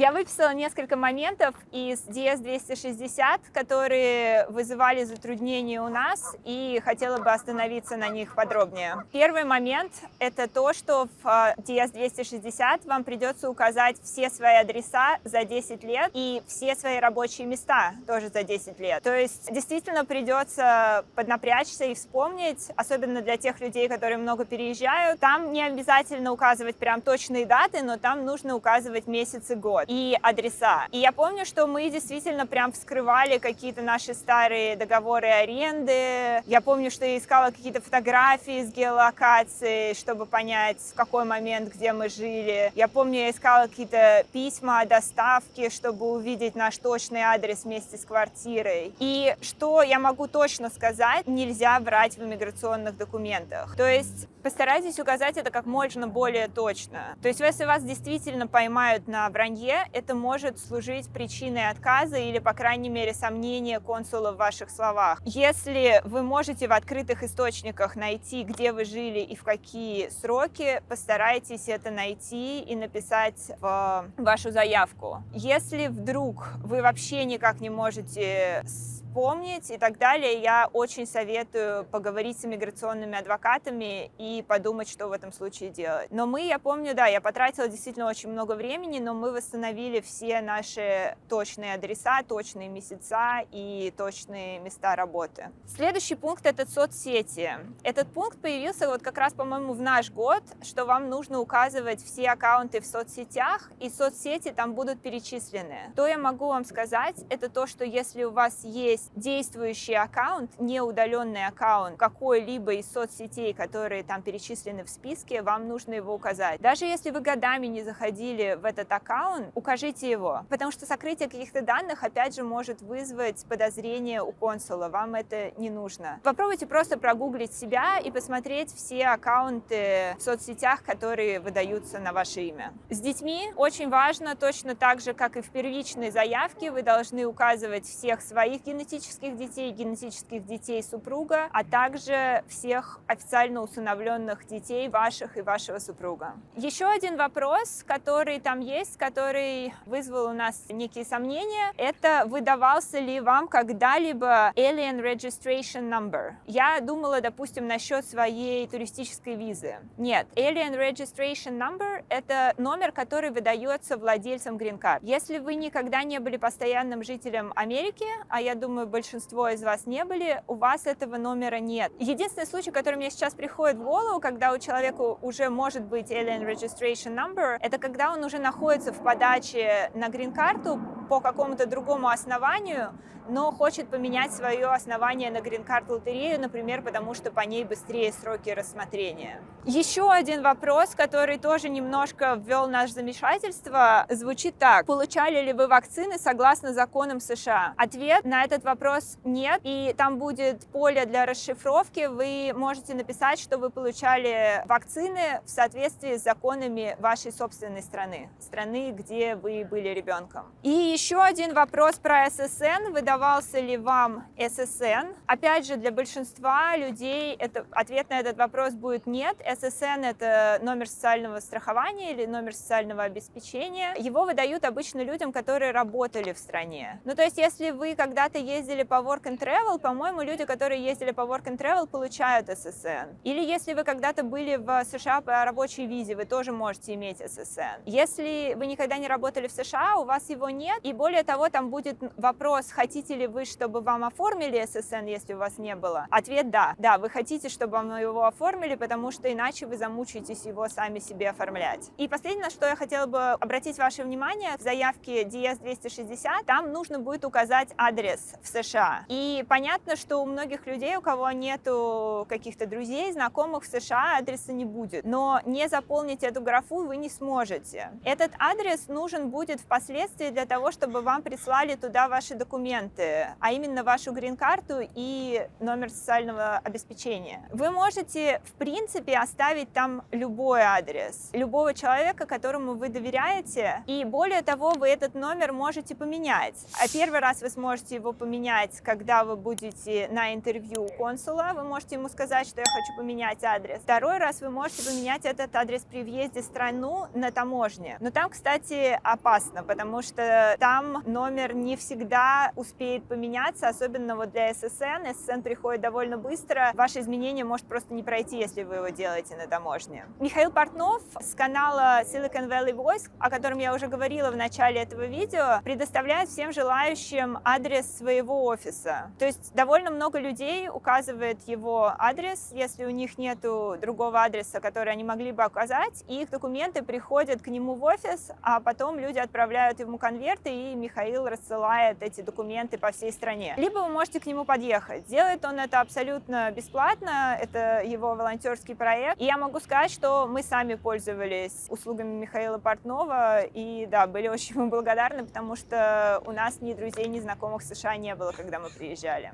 Я выписала несколько моментов из DS-260, которые вызывали затруднения у нас, и хотела бы остановиться на них подробнее. Первый момент — это то, что в DS-260 вам придется указать все свои адреса за 10 лет и все свои рабочие места тоже за 10 лет. То есть действительно придется поднапрячься и вспомнить, особенно для тех людей, которые много переезжают. Там не обязательно указывать прям точные даты, но там нужно указывать месяц и год и адреса. И я помню, что мы действительно прям вскрывали какие-то наши старые договоры аренды. Я помню, что я искала какие-то фотографии с геолокацией, чтобы понять, в какой момент, где мы жили. Я помню, я искала какие-то письма о доставке, чтобы увидеть наш точный адрес вместе с квартирой. И что я могу точно сказать, нельзя врать в иммиграционных документах. То есть постарайтесь указать это как можно более точно. То есть если вас действительно поймают на вранье, это может служить причиной отказа или, по крайней мере, сомнения консула в ваших словах. Если вы можете в открытых источниках найти, где вы жили и в какие сроки, постарайтесь это найти и написать в вашу заявку. Если вдруг вы вообще никак не можете вспомнить и так далее, я очень советую поговорить с иммиграционными адвокатами и подумать, что в этом случае делать. Но я помню, да, я потратила действительно очень много времени, но мы восстановили все наши точные адреса, точные месяца и точные места работы. Следующий пункт — это соцсети. Этот пункт появился вот как раз, по-моему, в наш год, что вам нужно указывать все аккаунты в соцсетях, и соцсети там будут перечислены. То я могу вам сказать, это то, что если у вас есть действующий аккаунт, не удаленный аккаунт какой-либо из соцсетей, которые там перечислены в списке, вам нужно его указать. Даже если вы годами не заходили в этот аккаунт, укажите его, потому что сокрытие каких-то данных, опять же, может вызвать подозрение у консула, вам это не нужно. Попробуйте просто прогуглить себя и посмотреть все аккаунты в соцсетях, которые выдаются на ваше имя. С детьми очень важно, точно так же, как и в первичной заявке, вы должны указывать всех своих генетических детей супруга, а также всех официально усыновленных детей ваших и вашего супруга. Еще один вопрос, который там есть, который вызвал у нас некие сомнения, это выдавался ли вам когда-либо Alien Registration Number. Я думала, допустим, насчет своей туристической визы. Нет, Alien Registration Number — это номер, который выдается владельцам грин-карт. Если вы никогда не были постоянным жителем Америки, а я думаю, большинство из вас не были, у вас этого номера нет. Единственный случай, который мне сейчас приходит в голову, когда у человека уже может быть Alien Registration Number, это когда он уже находится в подаче на грин-карту по какому-то другому основанию, но хочет поменять свое основание на грин-карт-лотерею, например, потому что по ней быстрее сроки рассмотрения. Еще один вопрос, который тоже немножко ввел нас в замешательство, звучит так. Получали ли вы вакцины согласно законам США? Ответ на этот вопрос — нет, и там будет поле для расшифровки. Вы можете написать, что вы получали вакцины в соответствии с законами вашей собственной страны, где вы были ребенком. И еще один вопрос про ССН. Выдавался ли вам ССН? Опять же, для большинства людей ответ на этот вопрос будет нет. ССН — это номер социального страхования или номер социального обеспечения. Его выдают обычно людям, которые работали в стране. Ну, то есть, если вы когда-то ездили по Work and Travel, по-моему, люди, которые ездили по Work and Travel, получают ССН. Или если вы когда-то были в США по рабочей визе, вы тоже можете иметь ССН. Если вы никогда не работали в США, у вас его нет. И более того, там будет вопрос, хотите ли вы, чтобы вам оформили ССН, если у вас не было? Ответ — да. Да, вы хотите, чтобы вам его оформили, потому что иначе вы замучаетесь его сами себе оформлять. И последнее, на что я хотела бы обратить ваше внимание, в заявке DS-260 там нужно будет указать адрес в США. И понятно, что у многих людей, у кого нету каких-то друзей, знакомых в США, адреса не будет. Но не заполнить эту графу вы не сможете. Этот адрес нужен будет впоследствии для того, того, чтобы вам прислали туда ваши документы, а именно вашу грин-карту и номер социального обеспечения. Вы можете, в принципе, оставить там любой адрес, любого человека, которому вы доверяете, и более того, вы этот номер можете поменять. А первый раз вы сможете его поменять, когда вы будете на интервью у консула, вы можете ему сказать, что я хочу поменять адрес. Второй раз вы можете поменять этот адрес при въезде в страну на таможне. Но там, кстати, опасно, потому что там номер не всегда успеет поменяться, особенно вот для ССН. ССН приходит довольно быстро. Ваше изменение может просто не пройти, если вы его делаете на таможне. Михаил Портнов с канала Silicon Valley Voice, о котором я уже говорила в начале этого видео, предоставляет всем желающим адрес своего офиса. То есть довольно много людей указывает его адрес, если у них нету другого адреса, который они могли бы указать, и их документы приходят к нему в офис, а потом люди отправляют ему конверты, и Михаил рассылает эти документы по всей стране. Либо вы можете к нему подъехать. Делает он это абсолютно бесплатно, это его волонтерский проект. И я могу сказать, что мы сами пользовались услугами Михаила Портнова, и да, были очень ему благодарны, потому что у нас ни друзей, ни знакомых в США не было, когда мы приезжали.